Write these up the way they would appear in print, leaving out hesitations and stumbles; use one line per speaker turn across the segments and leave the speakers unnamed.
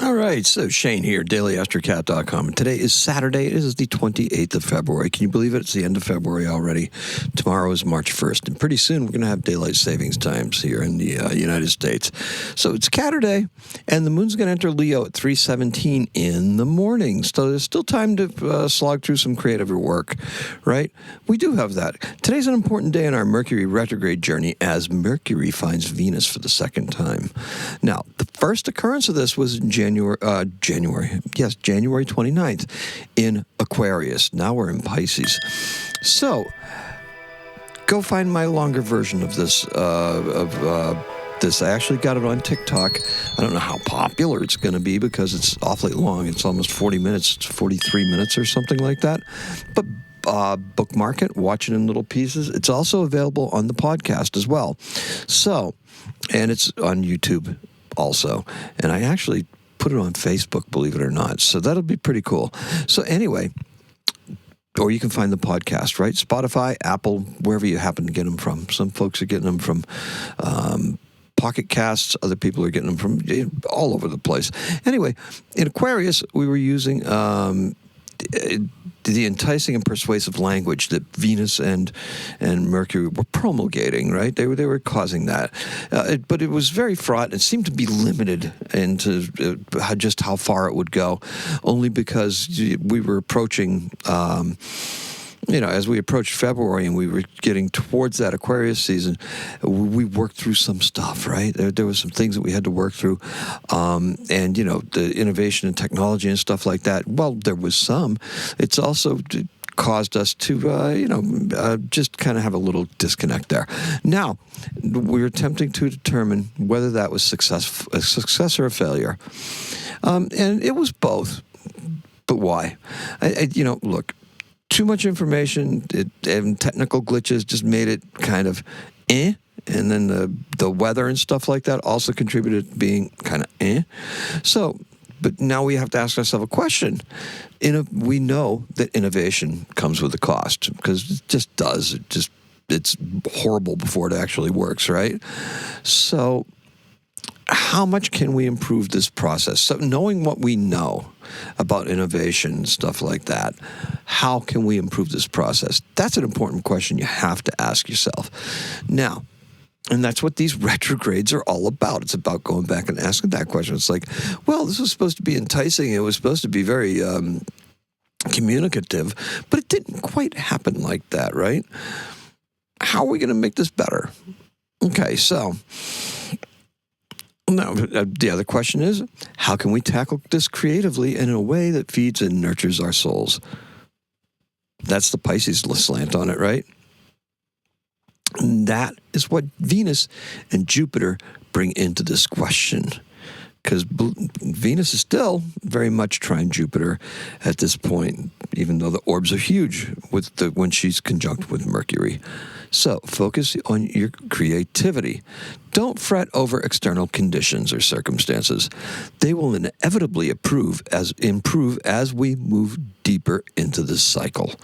All right, so Shane here, daily-astrocat.com. And today is Saturday. It is the 28th of February. Can you believe it? It's the end of February already. Tomorrow is March 1st. And pretty soon we're going to have daylight savings times here in the United States. So it's Saturday, and the moon's going to enter Leo at 3:17 in the morning. So there's still time to slog through some creative work, right? We do have that. Today's an important day in our Mercury retrograde journey as Mercury finds Venus for the second time. Now, the first occurrence of this was in January 29th in Aquarius. Now we're in Pisces. So, go find my longer version of this. I actually got it on TikTok. I don't know how popular it's going to be because it's awfully long. It's almost 40 minutes, 43 minutes or something like that. But bookmark it, watch it in little pieces. It's also available on the podcast as well. So, and it's on YouTube also. And I actually put it on Facebook, believe it or not. So that'll be pretty cool. So anyway, or you can find the podcast, right? Spotify, Apple, wherever you happen to get them from. Some folks are getting them from Pocket Casts. Other people are getting them from all over the place. Anyway, in Aquarius, we were using the enticing and persuasive language that Venus and Mercury were promulgating, right? They were causing that. But it was very fraught and seemed to be limited into just how far it would go, only because we were approaching... as we approached February and we were getting towards that Aquarius season, we worked through some stuff, right? There were some things that we had to work through. And, the innovation and technology and stuff like that, well, there was some. It's also caused us to, just kind of have a little disconnect there. Now, we're attempting to determine whether that was a success or a failure. And it was both. But why? Look, too much information and technical glitches just made it kind of And then the weather and stuff like that also contributed to being kind of So, but now we have to ask ourselves a question. We know that innovation comes with a cost because it just does. It's horrible before it actually works, right? So, how much can we improve this process? So knowing what we know about innovation and stuff like that, how can we improve this process? That's an important question you have to ask yourself. Now, and that's what these retrogrades are all about. It's about going back and asking that question. It's like, well, this was supposed to be enticing. It was supposed to be very communicative, but it didn't quite happen like that, right? How are we going to make this better? Okay, so... Now, the other question is, how can we tackle this creatively and in a way that feeds and nurtures our souls? That's the Pisces slant on it, right? And that is what Venus and Jupiter bring into this question. Because Venus is still very much trying Jupiter at this point, even though the orbs are huge when she's conjunct with Mercury. So focus on your creativity. Don't fret over external conditions or circumstances. They will inevitably improve as we move deeper into this cycle.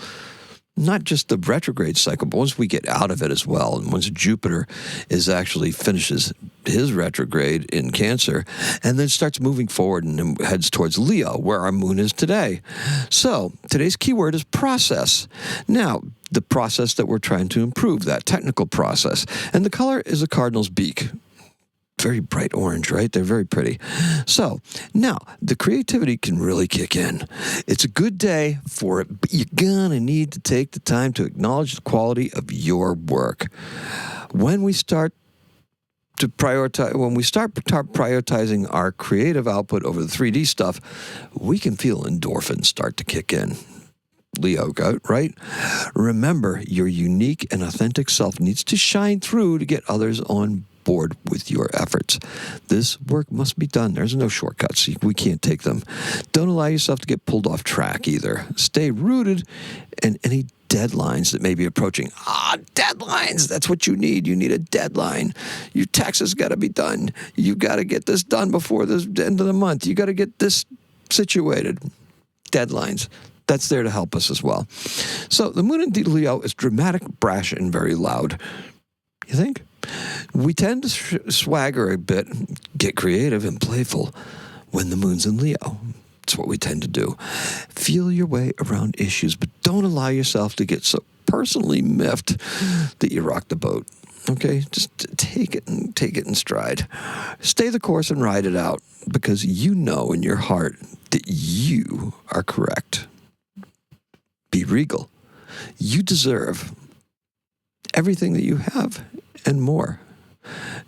Not just the retrograde cycle, but once we get out of it as well, and once Jupiter finishes his retrograde in Cancer, and then starts moving forward and heads towards Leo, where our moon is today. So today's keyword is process. Now, the process that we're trying to improve, that technical process, and the color is a cardinal's beak. Very bright orange, right? They're very pretty. So now the creativity can really kick in. It's a good day for it, but you're gonna need to take the time to acknowledge the quality of your work. When we start prioritizing our creative output over the 3D stuff, we can feel endorphins start to kick in. Leo, right? Remember, your unique and authentic self needs to shine through to get others on board with your efforts. This work must be done. There's no shortcuts. We can't take them. Don't allow yourself to get pulled off track either. Stay rooted in any deadlines that may be approaching. Deadlines. That's what you need. You need a deadline. Your taxes got to be done. You got to get this done before the end of the month. You got to get this situated. Deadlines. That's there to help us as well. So the moon in Leo is dramatic, brash, and very loud. You think? We tend to swagger a bit, get creative and playful. when the moon's in Leo. It's what we tend to do. Feel your way around issues, but don't allow yourself to get so personally miffed that you rock the boat. Okay? Just take it in stride. Stay the course and ride it out, because you know in your heart that you are correct. Be regal. You deserve everything that you have and more.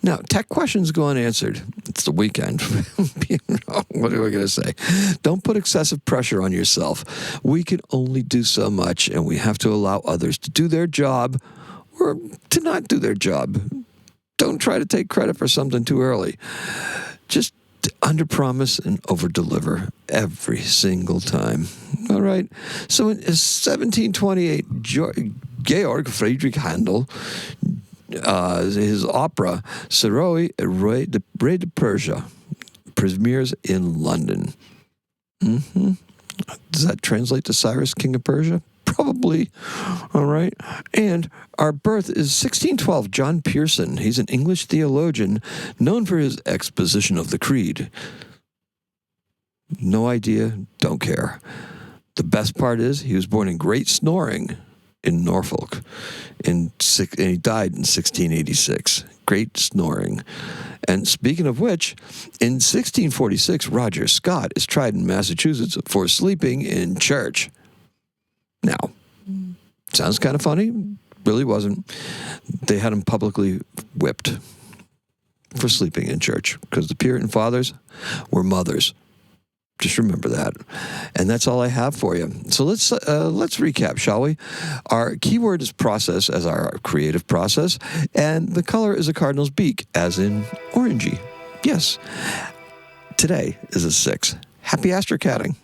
Now, tech questions go unanswered. It's the weekend. What am I going to say? Don't put excessive pressure on yourself. We can only do so much, and we have to allow others to do their job or to not do their job. Don't try to take credit for something too early. Just underpromise and overdeliver every single time. All right? So in 1728, Georg Friedrich Handel, his opera Saroi Rey de Persia premieres in London. Does that translate to Cyrus, King of Persia? Probably. All right. And our birth is 1612. John Pearson. He's an English theologian known for his exposition of the Creed. No idea. Don't care. The best part is he was born in Great Snoring in Norfolk, and he died in 1686. Great Snoring. And speaking of which, in 1646, Roger Scott is tried in Massachusetts for sleeping in church. Now, sounds kind of funny. Really wasn't. They had him publicly whipped for sleeping in church because the Puritan fathers were mothers. Just remember that. And that's all I have for you. So let's recap, shall we? Our keyword is process, as our creative process, and the color is a cardinal's beak, as in orangey. Yes. Today is a 6. Happy astrocatting.